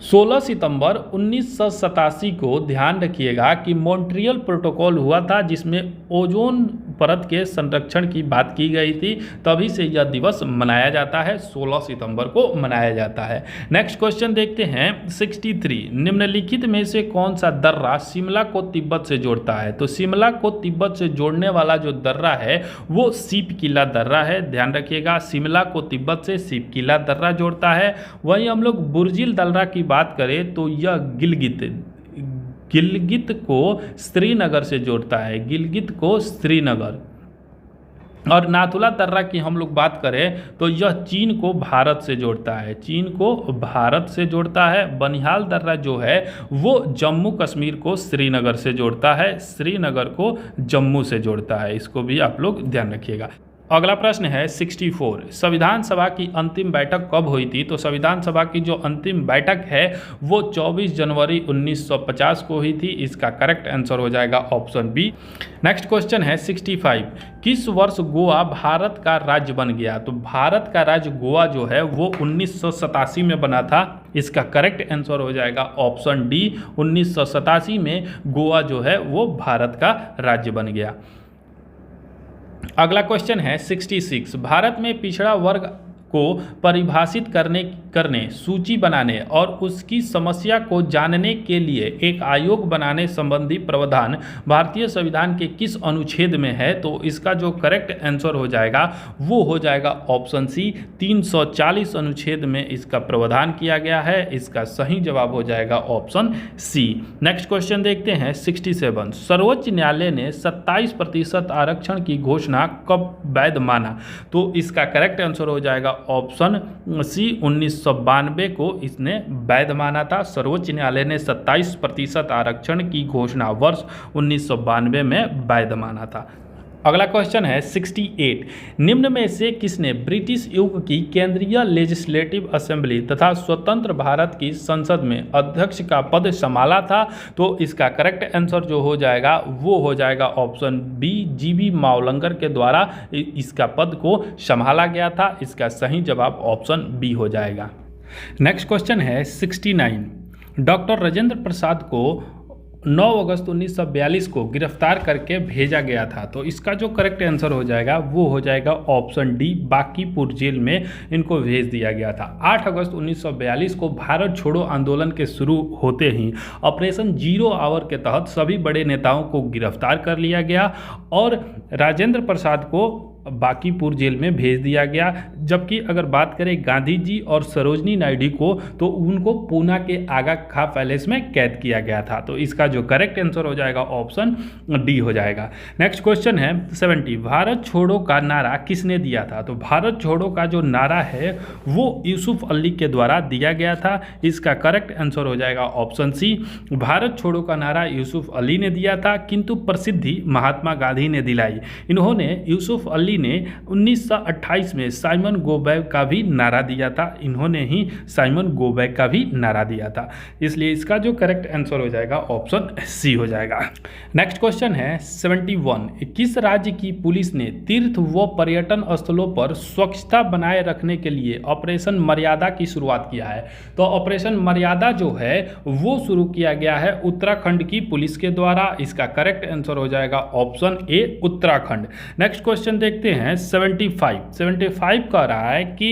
16 सितंबर 1987 को ध्यान रखिएगा कि मॉन्ट्रियल प्रोटोकॉल हुआ था जिसमें ओजोन परत के संरक्षण की बात की गई थी, तभी से यह दिवस मनाया जाता है, 16 सितंबर को मनाया जाता है। नेक्स्ट क्वेश्चन देखते हैं 63, निम्नलिखित में से कौन सा दर्रा शिमला को तिब्बत से जोड़ता है? तो शिमला को तिब्बत से जोड़ने वाला जो दर्रा है वो सिपकिला दर्रा है। ध्यान रखिएगा, शिमला को तिब्बत से सिपकिला दर्रा जोड़ता है। वहीं हम लोग बुर्जिल दर्रा की बात करें तो यह गिलगित को श्रीनगर से जोड़ता है, गिलगित को श्रीनगर। और नाथुला दर्रा की हम लोग बात करें तो यह चीन को भारत से जोड़ता है, चीन को भारत से जोड़ता है। बनिहाल दर्रा जो है वो जम्मू कश्मीर को श्रीनगर से जोड़ता है, श्रीनगर को जम्मू से जोड़ता है। इसको भी आप लोग ध्यान रखिएगा। अगला प्रश्न है 64। संविधान सभा की अंतिम बैठक कब हुई थी? तो संविधान सभा की जो अंतिम बैठक है वो 24 जनवरी 1950 को हुई थी। इसका करेक्ट आंसर हो जाएगा ऑप्शन बी। नेक्स्ट क्वेश्चन है 65। किस वर्ष गोवा भारत का राज्य बन गया? तो भारत का राज्य गोवा जो है वो 1987 में बना था। इसका करेक्ट आंसर हो जाएगा ऑप्शन डी। 1987 में गोवा जो है वो भारत का राज्य बन गया। अगला क्वेश्चन है 66। भारत में पिछड़ा वर्ग को परिभाषित करने सूची बनाने और उसकी समस्या को जानने के लिए एक आयोग बनाने संबंधी प्रावधान भारतीय संविधान के किस अनुच्छेद में है? तो इसका जो करेक्ट आंसर हो जाएगा वो हो जाएगा ऑप्शन सी। 340 अनुच्छेद में इसका प्रावधान किया गया है। इसका सही जवाब हो जाएगा ऑप्शन सी। नेक्स्ट क्वेश्चन देखते हैं 67। सर्वोच्च न्यायालय ने 27% आरक्षण की घोषणा कब वैध माना? तो इसका करेक्ट आंसर हो जाएगा ऑप्शन सी। 1992 को इसने वैध माना था। सर्वोच्च न्यायालय ने 27% आरक्षण की घोषणा वर्ष 1992 में वैध माना था। अगला क्वेश्चन है 68। निम्न में से किसने ब्रिटिश युग की केंद्रीय लेजिस्लेटिव असेंबली तथा स्वतंत्र भारत की संसद में अध्यक्ष का पद संभाला था? तो इसका करेक्ट आंसर जो हो जाएगा वो हो जाएगा ऑप्शन बी। जीबी मावलंकर के द्वारा इसका पद को संभाला गया था। इसका सही जवाब ऑप्शन बी हो जाएगा। नेक्स्ट क्वेश्चन है 69। डॉक्टर राजेंद्र प्रसाद को 9 अगस्त 1942 को गिरफ्तार करके भेजा गया था। तो इसका जो करेक्ट आंसर हो जाएगा वो हो जाएगा ऑप्शन डी। बांकीपुर जेल में इनको भेज दिया गया था। 8 अगस्त 1942 को भारत छोड़ो आंदोलन के शुरू होते ही ऑपरेशन जीरो आवर के तहत सभी बड़े नेताओं को गिरफ्तार कर लिया गया और राजेंद्र प्रसाद को बांकीपुर जेल में भेज दिया गया। जबकि अगर बात करें गांधी जी और सरोजनी नायडू को तो उनको पूना के आगा खां पैलेस में कैद किया गया था। तो इसका जो करेक्ट आंसर हो जाएगा ऑप्शन डी हो जाएगा। नेक्स्ट क्वेश्चन है 70। भारत छोड़ो का नारा किसने दिया था? तो भारत छोड़ो का जो नारा है वो यूसुफ अली के द्वारा दिया गया था। इसका करेक्ट आंसर हो जाएगा ऑप्शन सी। भारत छोड़ो का नारा यूसुफ अली ने दिया था किंतु प्रसिद्धि महात्मा गांधी ने दिलाई। इन्होंने यूसुफ अली ने 1928 में साइमन गोबैक का भी नारा दिया था। इन्होंने ही साइमन गोबैक का भी नारा दिया था। इसलिए इसका जो करेक्ट आंसर हो जाएगा ऑप्शन सी हो जाएगा। नेक्स्ट क्वेश्चन है 71। किस राज्य की पुलिस ने तीर्थ व पर्यटन स्थलों पर स्वच्छता बनाए रखने के लिए ऑपरेशन मर्यादा की शुरुआत किया है? तो ऑपरेशन मर्यादा जो है वो शुरू किया गया है उत्तराखंड की पुलिस के द्वारा। इसका करेक्ट आंसर हो जाएगा ऑप्शन ए उत्तराखंड। नेक्स्ट क्वेश्चन देखते हैं 75 कह रहा है कि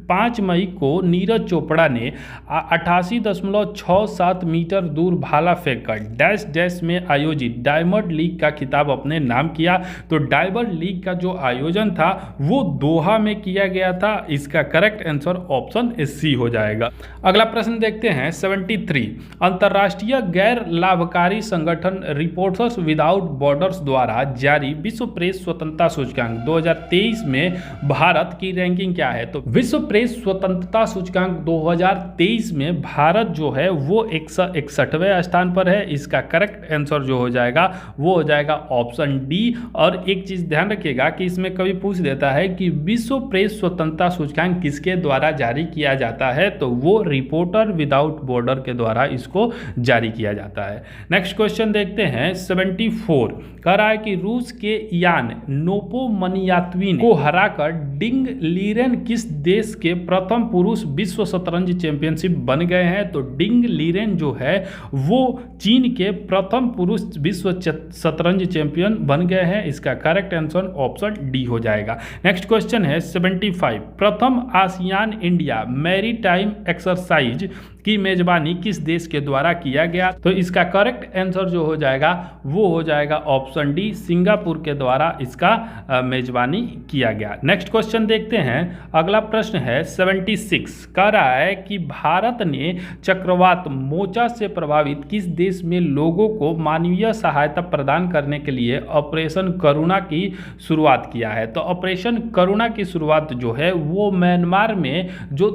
5 मई को नीरज चोपड़ा ने 88.67 मीटर दूर भाला फेंककर डैश डैश में आयोजित डायमंड लीग का खिताब अपने नाम किया। तो डायमंड लीग का जो आयोजन था वो दोहा में किया गया था। इसका करेक्ट आंसर ऑप्शन सी हो जाएगा। अगला प्रश्न देखते हैं 73। अंतर्राष्ट्रीय गैर लाभकारी संगठन रिपोर्टर्स विदाउट बॉर्डर्स द्वारा जारी विश्व प्रेस स्वतंत्रता सूचकांक 2023 में भारत की रैंकिंग क्या है? तो विश्व प्रेस स्वतंत्रता सूचकांक 2023 में भारत जो है वो 161वें स्थान पर है। इसका करेक्ट आंसर जो हो जाएगा वो हो जाएगा ऑप्शन डी। और एक चीज ध्यान रखिएगा कि इसमें कभी पूछ देता है कि विश्व प्रेस स्वतंत्रता सूचकांक किसके द्वारा जारी किया जाता है? तो वो रिपोर्टर विदाउट बॉर्डर के द्वारा इसको जारी किया जाता है। नेक्स्ट क्वेश्चन देखते हैं 74। कह रहा है कि रूस के यान नोपोमनियात्विन को हराकर डिंग लीरेन किस देश के प्रथम पुरुष विश्व शतरंज चैंपियनशिप बन गए हैं? तो डिंग लीरेन जो है वो चीन के प्रथम पुरुष विश्व शतरंज चैंपियन बन गए हैं। इसका करेक्ट आंसर ऑप्शन डी हो जाएगा। नेक्स्ट क्वेश्चन है 75। प्रथम आसियान इंडिया मैरीटाइम एक्सरसाइज की मेजबानी किस देश के द्वारा किया गया? तो इसका करेक्ट आंसर जो हो जाएगा वो हो जाएगा ऑप्शन डी। सिंगापुर के द्वारा इसका मेजबानी किया गया। नेक्स्ट क्वेश्चन देखते हैं। अगला प्रश्न है 76। कह रहा है कि भारत ने चक्रवात मोचा से प्रभावित किस देश में लोगों को मानवीय सहायता प्रदान करने के लिए ऑपरेशन करुणा की शुरुआत किया है? तो ऑपरेशन करुणा की शुरुआत जो है वो म्यांमार में जो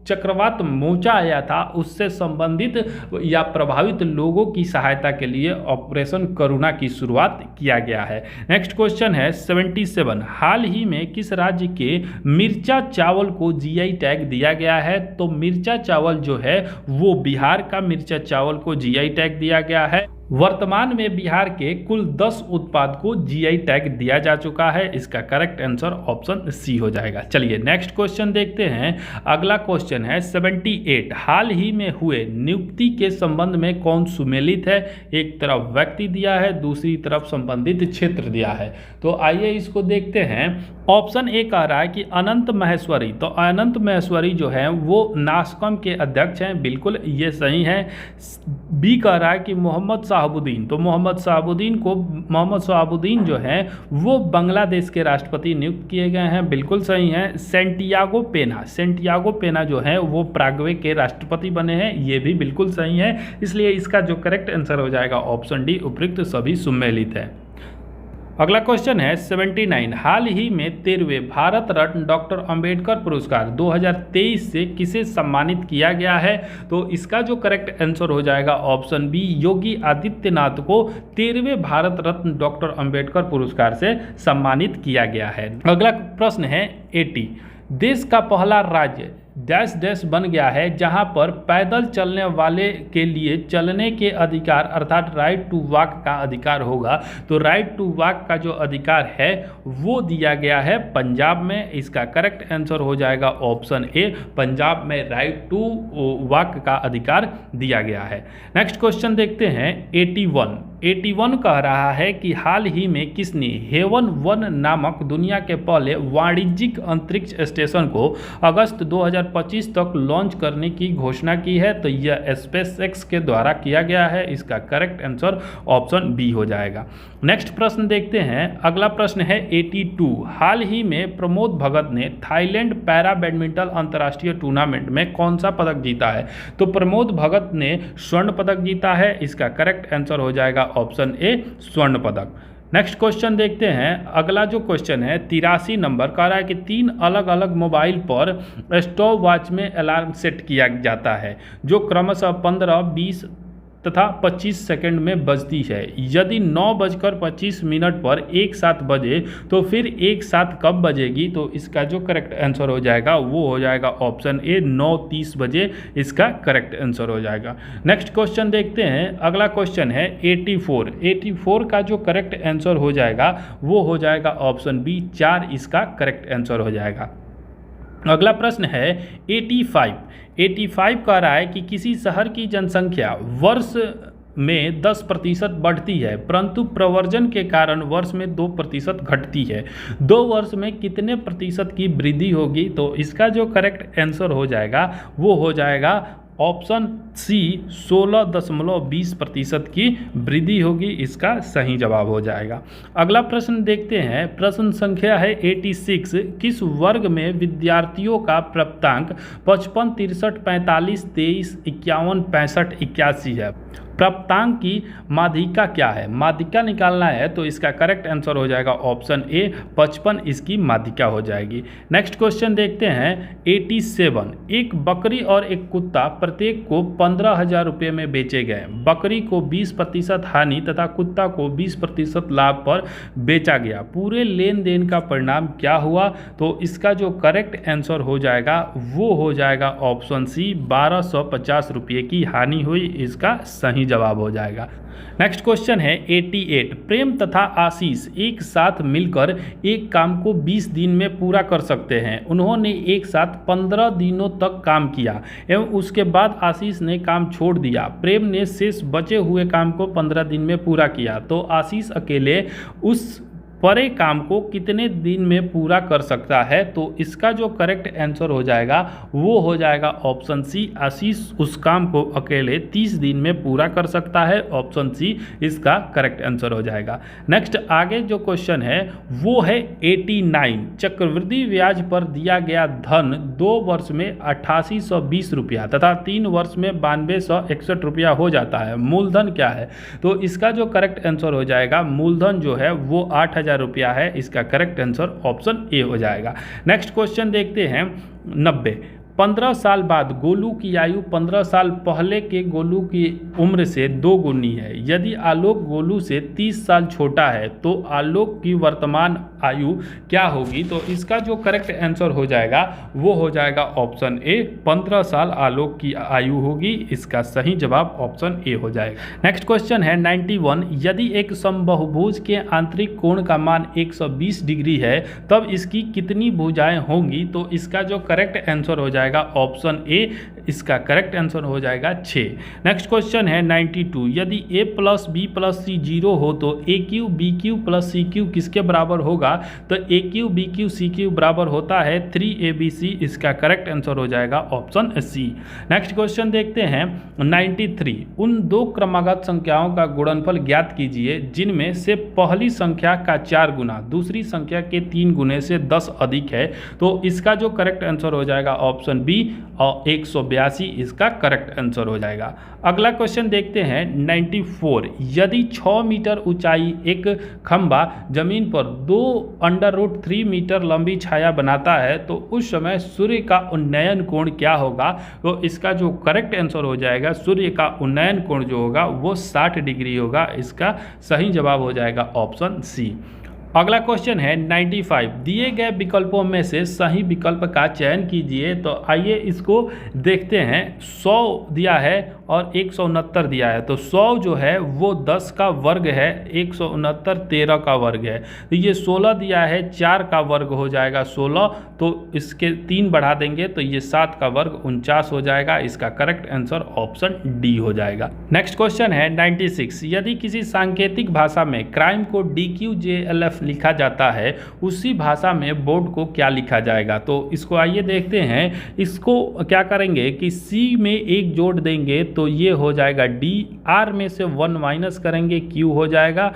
चक्रवात मोचा आया था उससे संबंधित या प्रभावित लोगों की सहायता के लिए ऑपरेशन करुणा की शुरुआत किया गया है। नेक्स्ट क्वेश्चन है 77, हाल ही में किस राज्य के मिर्चा चावल को जीआई टैग दिया गया है? तो मिर्चा चावल जो है वो बिहार का मिर्चा चावल को जीआई टैग दिया गया है। वर्तमान में बिहार के कुल 10 उत्पाद को जीआई टैग दिया जा चुका है। इसका करेक्ट आंसर ऑप्शन सी हो जाएगा। चलिए नेक्स्ट क्वेश्चन देखते हैं। अगला क्वेश्चन है 78, हाल ही में हुए नियुक्ति के संबंध में कौन सुमेलित है? एक तरफ व्यक्ति दिया है, दूसरी तरफ संबंधित क्षेत्र दिया है। तो आइए इसको देखते हैं। ऑप्शन ए कह रहा है कि अनंत महेश्वरी, तो अनंत महेश्वरी जो है वो नास्कॉम के अध्यक्ष हैं, बिल्कुल ये सही है। बी कह रहा है कि मोहम्मद शहाबुद्दीन, तो मोहम्मद शहाबुद्दीन जो है वो बांग्लादेश के राष्ट्रपति नियुक्त किए गए हैं, बिल्कुल सही है। सेंटियागो पेना जो है वो प्राग्वे के राष्ट्रपति बने हैं, ये भी बिल्कुल सही है। इसलिए इसका जो करेक्ट आंसर हो जाएगा ऑप्शन डी, उपयुक्त सभी सुमेलित है। अगला क्वेश्चन है 79, हाल ही में 13वें भारत रत्न डॉक्टर अंबेडकर पुरस्कार 2023 से किसे सम्मानित किया गया है? तो इसका जो करेक्ट आंसर हो जाएगा ऑप्शन बी, योगी आदित्यनाथ को 13वें भारत रत्न डॉक्टर अंबेडकर पुरस्कार से सम्मानित किया गया है। अगला प्रश्न है 80, देश का पहला राज्य डैश डैश बन गया है जहां पर पैदल चलने वाले के लिए चलने के अधिकार अर्थात राइट टू वॉक का अधिकार होगा। तो राइट टू वॉक का जो अधिकार है वो दिया गया है पंजाब में। इसका करेक्ट आंसर हो जाएगा ऑप्शन ए, पंजाब में राइट टू वॉक का अधिकार दिया गया है। नेक्स्ट क्वेश्चन देखते हैं 81 कह रहा है कि हाल ही में किसने हेवन 1 नामक दुनिया के पहले वाणिज्यिक अंतरिक्ष स्टेशन को अगस्त 2025 तक लॉन्च करने की घोषणा की है? तो यह स्पेसएक्स के द्वारा किया गया है। इसका करेक्ट आंसर ऑप्शन बी हो जाएगा। नेक्स्ट प्रश्न देखते हैं। अगला प्रश्न है 82, हाल ही में प्रमोद भगत ने थाईलैंड पैरा बैडमिंटन अंतर्राष्ट्रीय टूर्नामेंट में कौन सा पदक जीता है? तो प्रमोद भगत ने स्वर्ण पदक जीता है। इसका करेक्ट आंसर हो जाएगा ऑप्शन ए, स्वर्ण पदक। नेक्स्ट क्वेश्चन देखते हैं। अगला जो क्वेश्चन है 83 नंबर कह रहा है कि 3 अलग अलग मोबाइल पर स्टॉप वॉच में अलार्म सेट किया जाता है जो क्रमशः 15, 20 तथा 25 सेकंड में बजती है। यदि 9:25 पर एक साथ बजे तो फिर एक साथ कब बजेगी? तो इसका जो करेक्ट आंसर हो जाएगा वो हो जाएगा ऑप्शन ए, 9:30 बजे इसका करेक्ट आंसर हो जाएगा। नेक्स्ट क्वेश्चन देखते हैं। अगला क्वेश्चन है 84 का जो करेक्ट आंसर हो जाएगा वो हो जाएगा ऑप्शन बी, 4 इसका करेक्ट आंसर हो जाएगा। अगला प्रश्न है 85 कह रहा है कि किसी शहर की जनसंख्या वर्ष में 10% बढ़ती है परंतु प्रव्रजन के कारण वर्ष में 2% घटती है। 2 वर्ष में कितने प्रतिशत की वृद्धि होगी? तो इसका जो करेक्ट आंसर हो जाएगा वो हो जाएगा ऑप्शन सी, 16.20% की वृद्धि होगी। इसका सही जवाब हो जाएगा। अगला प्रश्न देखते हैं। प्रश्न संख्या है 86, किस वर्ग में विद्यार्थियों का प्राप्तांक 55, 63, 45, 23, 51, 65, 81 है? प्राप्तांक की माध्यिका क्या है? माध्यिका निकालना है तो इसका करेक्ट आंसर हो जाएगा ऑप्शन ए, 55 इसकी माध्यिका हो जाएगी। नेक्स्ट क्वेश्चन देखते हैं 87, एक बकरी और एक कुत्ता प्रत्येक को 15,000 रुपये में बेचे गए। बकरी को 20% हानि तथा कुत्ता को 20% लाभ पर बेचा गया। पूरे लेन देन का परिणाम क्या हुआ? तो इसका जो करेक्ट आंसर हो जाएगा वो हो जाएगा ऑप्शन सी, 1250 रुपये की हानि हुई। इसका सही जवाब हो जाएगा। नेक्स्ट क्वेश्चन है 88, प्रेम तथा आशीष एक साथ मिलकर एक काम को 20 दिन में पूरा कर सकते हैं। उन्होंने एक साथ 15 दिनों तक काम किया एवं उसके बाद आशीष ने काम छोड़ दिया। प्रेम ने शेष बचे हुए काम को 15 दिन में पूरा किया। तो आशीष अकेले उस परे काम को कितने दिन में पूरा कर सकता है? तो इसका जो करेक्ट आंसर हो जाएगा वो हो जाएगा ऑप्शन सी, आशीष उस काम को अकेले 30 दिन में पूरा कर सकता है। ऑप्शन सी इसका करेक्ट आंसर हो जाएगा। नेक्स्ट आगे जो क्वेश्चन है वो है 89, चक्रवृद्धि ब्याज पर दिया गया धन 2 वर्ष में 8820 रुपया तथा 3 वर्ष में 9261 रुपया हो जाता है। मूलधन क्या है? तो इसका जो करेक्ट आंसर हो जाएगा मूलधन जो है वो 8,000 रुपया है। इसका करेक्ट आंसर ऑप्शन ए हो जाएगा। नेक्स्ट क्वेश्चन देखते हैं 90, 15 साल बाद गोलू की आयु 15 साल पहले के गोलू की उम्र से 2 गुनी है। यदि आलोक गोलू से 30 साल छोटा है तो आलोक की वर्तमान आयु क्या होगी? तो इसका जो करेक्ट आंसर हो जाएगा वो हो जाएगा ऑप्शन ए, 15 साल आलोक की आयु होगी। इसका सही जवाब ऑप्शन ए हो जाएगा। नेक्स्ट क्वेश्चन है 91, यदि एक समबाहुभुज के आंतरिक कोण का मान 120 डिग्री है तब इसकी कितनी भुजाएं होंगी? तो इसका जो करेक्ट आंसर हो जाएगा ऑप्शन ए, इसका करेक्ट आंसर हो जाएगा 6। नेक्स्ट क्वेश्चन है 92, यदि a plus b plus c 0 हो तो a cube b cube plus c cube किसके बराबर होगा? तो a cube b cube c cube बराबर होता है 3abc। इसका करेक्ट आंसर हो जाएगा ऑप्शन सी। नेक्स्ट क्वेश्चन देखते हैं 93, उन 2 क्रमागत संख्याओं का गुणनफल ज्ञात कीजिए जिनमें से पहली संख्या का 4 गुना दूसरी संख्या के 3 गुने से 10 अधिक है। तो इसका जो करेक्ट आंसर हो जाएगा ऑप्शन बी और 182 इसका करेक्ट आंसर हो जाएगा। अगला क्वेश्चन देखते हैं 94, यदि 6 मीटर ऊंचाई एक खंबा जमीन पर 2√3 मीटर लंबी छाया बनाता है तो उस समय सूर्य का उन्नयन कोण क्या होगा? तो इसका जो करेक्ट आंसर हो जाएगा सूर्य का उन्नयन कोण जो होगा वो 60 डिग्री होगा। इसका सही जवाब हो जाएगा ऑप्शन सी। अगला क्वेश्चन है 95, दिए गए विकल्पों में से सही विकल्प का चयन कीजिए। तो आइए इसको देखते हैं। 100 दिया है और 169 दिया है, तो 100 जो है वो 10 का वर्ग है, 169 13 का वर्ग है। तो ये 16 दिया है, 4 का वर्ग हो जाएगा 16, तो इसके 3 बढ़ा देंगे तो ये 7 का वर्ग 49 हो जाएगा। इसका करेक्ट आंसर ऑप्शन डी हो जाएगा। नेक्स्ट क्वेश्चन है 96, यदि किसी सांकेतिक भाषा में क्राइम को DQJLF लिखा जाता है उसी भाषा में बोर्ड को क्या लिखा जाएगा? तो इसको आइए देखते हैं। इसको क्या करेंगे कि C में 1 जोड़ देंगे तो ये हो जाएगा D, R में से 1 माइनस करेंगे Q हो जाएगा,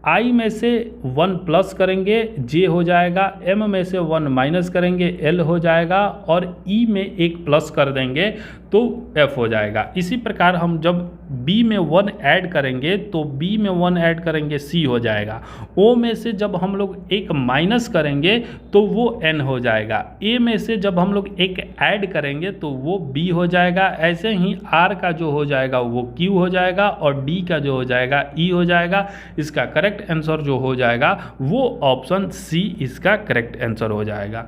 I में से 1 प्लस करेंगे J हो जाएगा, M में से 1 माइनस करेंगे L हो जाएगा और E में 1 प्लस कर देंगे तो F हो जाएगा। इसी प्रकार हम जब B में 1 ऐड करेंगे तो B में 1 ऐड करेंगे C हो जाएगा। O में से जब हम लोग 1 माइनस करेंगे तो वो N हो जाएगा। A में से जब हम लोग 1 ऐड करेंगे तो वो B हो जाएगा। ऐसे ही R का जो हो जाएगा वो Q हो जाएगा और D का जो हो जाएगा E हो जाएगा। इसका करेक्ट आंसर जो हो जाएगा वो ऑप्शन सी इसका करेक्ट आंसर हो जाएगा।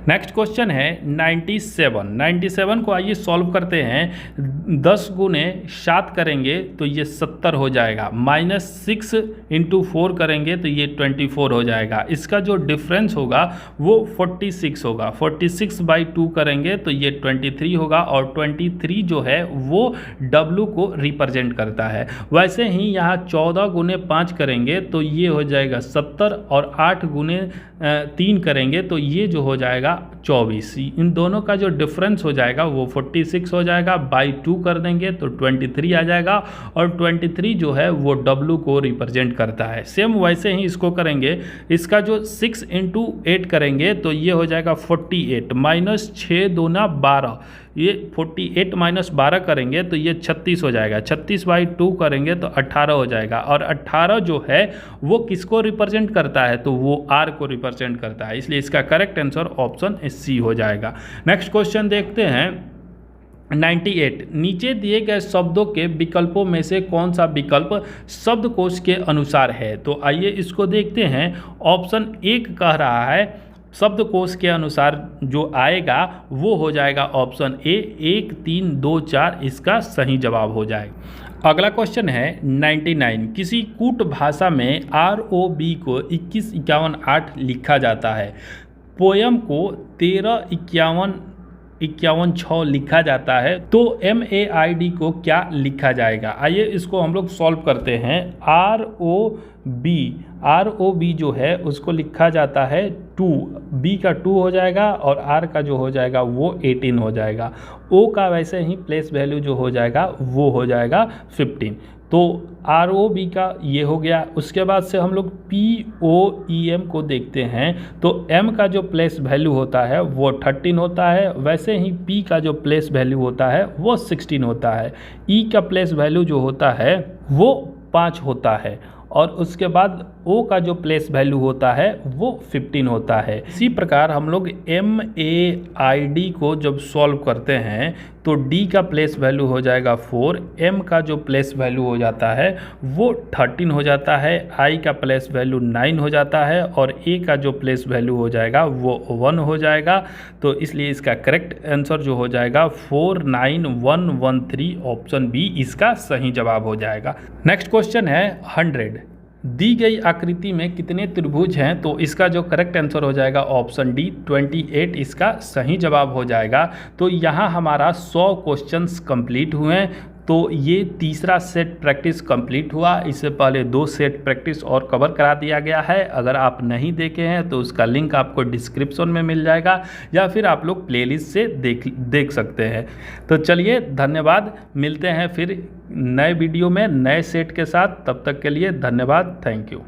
नेक्स्ट क्वेश्चन है 97 को आइए सॉल्व करते हैं। 10 गुने 7 करेंगे तो ये 70 हो जाएगा, -6 × 4 करेंगे तो ये 24 हो जाएगा। इसका जो डिफरेंस होगा वो 46 होगा, 46/2 करेंगे तो ये 23 होगा और 23 जो है वो W को रिप्रेजेंट करता है। वैसे ही यहाँ 14 गुने 5 करेंगे तो ये हो जाएगा 70 और 8 गुने 3 करेंगे तो ये जो हो जाएगा 24। इन दोनों का जो डिफरेंस हो जाएगा वो 46 हो जाएगा, बाई 2 कर देंगे तो 23 आ जाएगा और 23 जो है वो W को रिप्रेजेंट करता है। सेम वैसे ही इसको करेंगे। इसका जो 6 × 8 करेंगे तो ये हो जाएगा 48, -6 दूना 12, ये 48 - 12 करेंगे तो ये 36 हो जाएगा। 36/2 करेंगे तो 18 हो जाएगा और 18 जो है वो किसको रिप्रेजेंट करता है? तो वो R को रिप्रेजेंट करता है। इसलिए इसका करेक्ट आंसर ऑप्शन सी हो जाएगा। नेक्स्ट क्वेश्चन देखते हैं 98, नीचे दिए गए शब्दों के विकल्पों में से कौन सा विकल्प शब्दकोश के अनुसार है? तो आइए इसको देखते हैं। ऑप्शन 1 कह रहा है शब्दकोश के अनुसार जो आएगा वो हो जाएगा ऑप्शन ए, 1 3 2 4 इसका सही जवाब हो जाएगा। अगला क्वेश्चन है 99, किसी कूट भाषा में ROB को 21 51 8 लिखा जाता है, पोयम को 13 51 51 6 लिखा जाता है, तो MAID को क्या लिखा जाएगा? आइए इसको हम लोग सॉल्व करते हैं। ROB जो है उसको लिखा जाता है 2, B का 2 हो जाएगा और R का जो हो जाएगा वो 18 हो जाएगा। O का वैसे ही प्लेस वैल्यू जो हो जाएगा वो हो जाएगा 15। तो ROB का ये हो गया। उसके बाद से हम लोग POEM को देखते हैं तो M का जो प्लेस वैल्यू होता है वो 13 होता है, वैसे ही P का जो प्लेस वैल्यू होता है वो 16 होता है, E का प्लेस वैल्यू जो होता है वो 5 होता है और उसके बाद O का जो प्लेस वैल्यू होता है वो 15 होता है। इसी प्रकार हम लोग MAID को जब सॉल्व करते हैं तो D का प्लेस वैल्यू हो जाएगा 4, M का जो प्लेस वैल्यू हो जाता है वो 13 हो जाता है, I का प्लेस वैल्यू 9 हो जाता है और A का जो प्लेस वैल्यू हो जाएगा वो 1 हो जाएगा। तो इसलिए इसका करेक्ट आंसर जो हो जाएगा 49113, ऑप्शन बी इसका सही जवाब हो जाएगा। नेक्स्ट क्वेश्चन है 100। दी गई आकृति में कितने त्रिभुज हैं? तो इसका जो करेक्ट आंसर हो जाएगा ऑप्शन डी 28 इसका सही जवाब हो जाएगा। तो यहाँ हमारा 100 क्वेश्चंस कंप्लीट हुए हैं। तो ये तीसरा सेट प्रैक्टिस कंप्लीट हुआ। इससे पहले 2 सेट प्रैक्टिस और कवर करा दिया गया है। अगर आप नहीं देखे हैं तो उसका लिंक आपको डिस्क्रिप्शन में मिल जाएगा या फिर आप लोग प्लेलिस्ट से देख सकते हैं। तो चलिए धन्यवाद, मिलते हैं फिर नए वीडियो में नए सेट के साथ। तब तक के लिए धन्यवाद, थैंक यू।